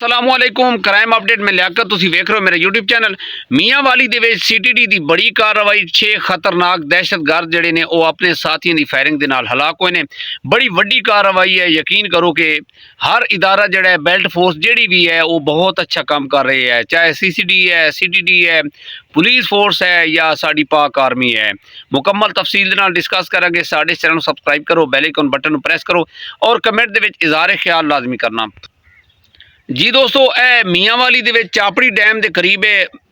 ਅਸਲਾਮੁਅਲੈਕੁਮ crime update ਮੈਂ ਲਿਆਕਤ ਤੁਸੀਂ ਵੇਖ ਰਹੇ ਹੋ ਮੇਰਾ YouTube ਚੈਨਲ ਮੀਆਂਵਾਲੀ ਦੇ ਵਿੱਚ ਸੀਟੀਡੀ ਦੀ ਬੜੀ ਕਾਰਵਾਈ 6 ਖਤਰਨਾਕ ਦਹਿਸ਼ਤਗਰਦ ਜਿਹੜੇ ਨੇ ਉਹ ਆਪਣੇ ਸਾਥੀਆਂ ਦੀ ਫਾਇਰਿੰਗ ਦੇ ਨਾਲ ਹਲਾਕ ਹੋਏ ਨੇ। ਬੜੀ ਵੱਡੀ ਕਾਰਵਾਈ ਹੈ। ਯਕੀਨ ਕਰੋ ਕਿ ਹਰ ਇਦਾਰਾ ਜਿਹੜਾ ਹੈ ਬੈਲਟ ਫੋਰਸ ਜਿਹੜੀ ਵੀ ਹੈ ਉਹ ਬਹੁਤ ਅੱਛਾ ਕੰਮ ਕਰ ਰਹੀ ਹੈ, ਚਾਹੇ CCD ਹੈ, CTD ਹੈ, ਪੁਲਿਸ ਫੋਰਸ ਹੈ ਜਾਂ ਸਾਡੀ ਪਾਕ ਆਰਮੀ ਹੈ। ਮੁਕੰਮਲ ਤਫਸੀਲ ਦੇ ਨਾਲ ਡਿਸਕਸ ਕਰਾਂਗੇ। ਸਾਡੇ ਚੈਨਲ ਨੂੰ ਸਬਸਕ੍ਰਾਈਬ ਕਰੋ, ਬੈਲ ਆਈਕਨ ਬਟਨ ਨੂੰ ਪ੍ਰੈਸ ਕਰੋ ਔਰ ਕਮੈਂਟ ਦੇ ਵਿੱਚ ਇਜ਼ਾਰੇ ਖਿਆਲ ਲਾਜ਼ਮੀ ਕਰਨਾ। ਜੀ ਦੋਸਤੋ, ਇਹ ਮੀਆਂਵਾਲੀ ਦੇ ਵਿੱਚ ਚਾਪੜੀ ਡੈਮ ਦੇ ਕਰੀਬ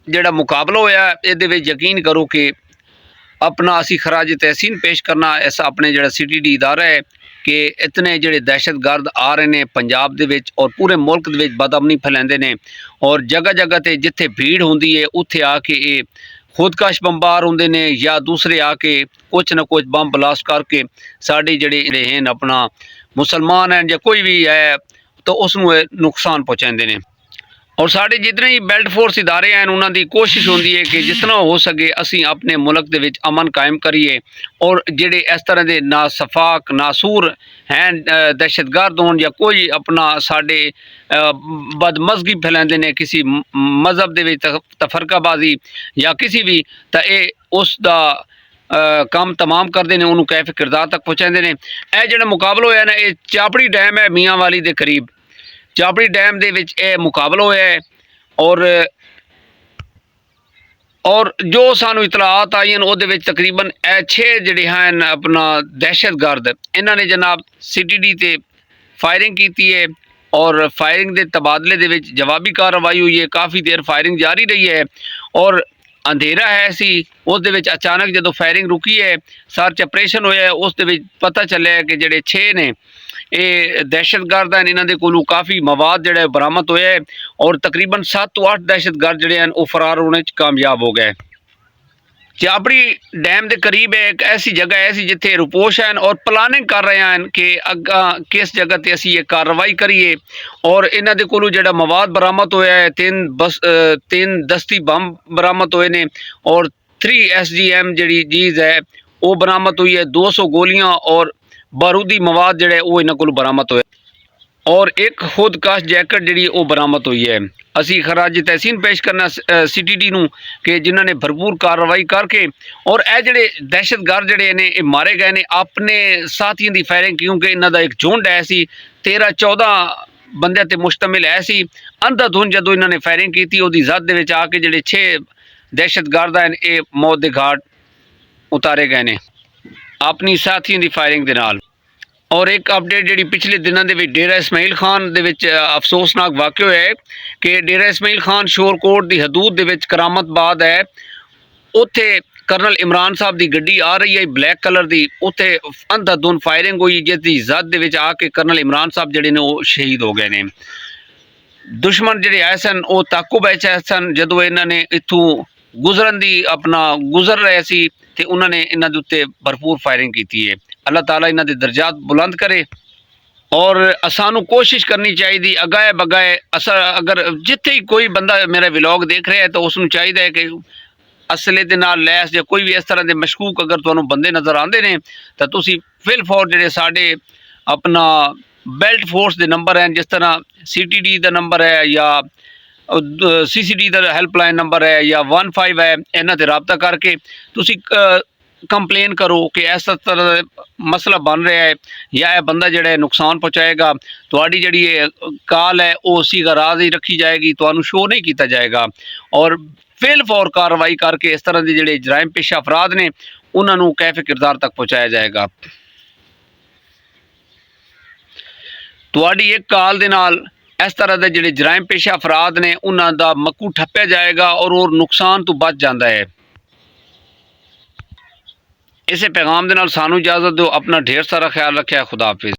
ਜਿਹੜਾ ਮੁਕਾਬਲਾ ਹੋਇਆ, ਇਹਦੇ ਵਿੱਚ ਯਕੀਨ ਕਰੋ ਕਿ ਆਪਣਾ ਅਸੀਂ ਖਰਾਜ ਤਹਿਸੀਨ ਪੇਸ਼ ਕਰਨਾ ਐਸਾ ਆਪਣੇ ਜਿਹੜਾ CTD ਇਦਾਰਾ ਹੈ ਕਿ ਇਤਨੇ ਜਿਹੜੇ ਦਹਿਸ਼ਤਗਰਦ ਆ ਰਹੇ ਨੇ ਪੰਜਾਬ ਦੇ ਵਿੱਚ ਔਰ ਪੂਰੇ ਮੁਲਕ ਦੇ ਵਿੱਚ ਬਦਅਮਨੀ ਫੈਲਾਉਂਦੇ ਨੇ ਔਰ ਜਗ੍ਹਾ ਜਗ੍ਹਾ ਤੇ ਜਿੱਥੇ ਭੀੜ ਹੁੰਦੀ ਹੈ ਉੱਥੇ ਆ ਕੇ ਇਹ ਖੁਦਕਸ਼ ਬੰਬਾਰ ਹੁੰਦੇ ਨੇ ਜਾਂ ਦੂਸਰੇ ਆ ਕੇ ਕੁਛ ਨਾ ਕੁਛ ਬੰਬ ਬਲਾਸਟ ਕਰਕੇ ਸਾਡੇ ਜਿਹੜੇ ਹਨ ਆਪਣਾ ਮੁਸਲਮਾਨ ਹਨ ਜਾਂ ਕੋਈ ਵੀ ਹੈ तो उसनूं नुकसान पहुँचाते हैं। और साढ़े जितने ही बेल्ट फोर्स इदारे हैं उन्होंने कोशिश होती है कि जितना हो सके असी अपने मुल्क के विच अमन कायम करिए और जेडे इस तरह के नासफाक नासूर हैं दहशतगर्द हों या कोई अपना साढ़े बदमज़गी फैलाते हैं किसी मजहब के विच तफरकाबाजी या किसी भी तो ये उसका काम तमाम करते हैं, उन्होंने कैफ किरदार तक पहुँचाते हैं। यह जो मुकाबला होया ना ये चापड़ी डैम है मियांवाली के करीब चापड़ी डैम के विच यह मुकाबला होया है और जो सानू इतलात आई हैं वो तकरीबन 6 जिहड़े हैं अपना दहशतगर्द इन्होंने जनाब CTD ते फायरिंग की है और फायरिंग के तबादले दे विच जवाबी कार्रवाई हुई है। काफ़ी देर फायरिंग जारी रही है और अंधेरा है सी उस दे विच अचानक जो फायरिंग रुकी है सर्च ऑपरेशन होया है उस दे विच पता चलिया कि जिहड़े 6 ने ये दहशतगर्द हैं इन्हां दे कोलों काफ़ी मवाद जिहड़ा बरामद होया है और तकरीबन 7 तो 8 दहशतगर्द जिहड़े हैं वो फरार होने च कामयाब हो गए। चापड़ी डैम के करीब है एक ऐसी जगह है जिथे रुपोश हैं और प्लानिंग कर रहे हैं कि अगा किस जगह पर असी ये कार्रवाई करिए और इन्हां दे कोलों जिहड़ा मवाद बरामद होया है 3 दस्ती बंब बरामद होए ने और 3 SGM जिहड़ी चीज़ है वो बरामद हुई है। 200 गोलियां और बारूदी मवाद जिहड़ा वो इन्हां कोलों बरामद होया और एक खुदकश जैकेट जिहड़ी वो बरामद हुई है। असी खराज तहसीन पेश करना CTD नूं कि जिन्होंने भरपूर कार्रवाई करके और यह जिहड़े दहशतगर्द जिहड़े ने मारे गए ने अपने साथियों की फायरिंग क्योंकि इन्हां दा एक झुंड है सी 13-14 बंदियां ते मुश्तमिल है सी। अंधाधुंध जदों इन्होंने फायरिंग की उहदी जद दे विच आके जिहड़े 6 दहशतगर्द हैं ये मौत के घाट उतारे गए ने अपनी साथियों की फायरिंग दे नाल। और एक अपडेट जी पिछले दिनों के डेरा इस्माइल खान के अफसोसनाक वाक़या है कि डेरा इस्माइल खान शोरकोट की हदूद के करामतबाद है उत्थे करनल इमरान साहब की गड्डी आ रही है ब्लैक कलर की उत्थे अंधाधुंध फायरिंग हुई जिसकी जद दे आके करनल इमरान साहब जिहड़े ने वो शहीद हो गए ने। दुश्मन जिहड़े आए सन वो ताकुब आए सन जदों इन्होंने इत्थों गुजरन की अपना गुजर रहे सी ते उन्होंने इन्हां दे उत्ते भरपूर फायरिंग की है। अल्लाह ताला इन्हां दे दर्जात बुलंद करे और सानू कोशिश करनी चाहिए अगाए बगाए असा अगर जिथे ही कोई बंदा मेरा व्लॉग देख रहा है तो उसनू चाहिए कि असले दे नाल लैस या कोई भी इस तरह के मशकूक अगर तुहानू बंदे नज़र आते हैं तो तुसी फिल फॉर जिहड़े साडे अपना बेल्ट फोर्स के नंबर हैं जिस तरह CTD का नंबर है या CCD का हेल्पलाइन नंबर है या 15 है इन्हां ते रबता करके तुसी कंप्लेन करो कि इस तरह का मसला बन रहा है या यह बंदा जिहड़ा नुकसान पहुँचाएगा तुहाडी जिहड़ी कॉल है वो सीगा राज ही रखी जाएगी, तुहानू शो नहीं किया जाएगा और फिल फॉर कार्रवाई करके इस तरह के जिहड़े जराइम पेशा अफराद ने उन्होंने कैफ किरदार तक पहुँचाया जाएगा। तुहाडी एक कॉल दे नाल इस तरह के जिहड़े जराइम पेशा अफराद ने उन्हां दा मक्कू ठप्पिया जाएगा और नुकसान तो बच जाता है। इसे पैगाम के नाल सानू इजाज़त दो। अपना ढेर सारा ख्याल रखिए। खुदा हाफिज़।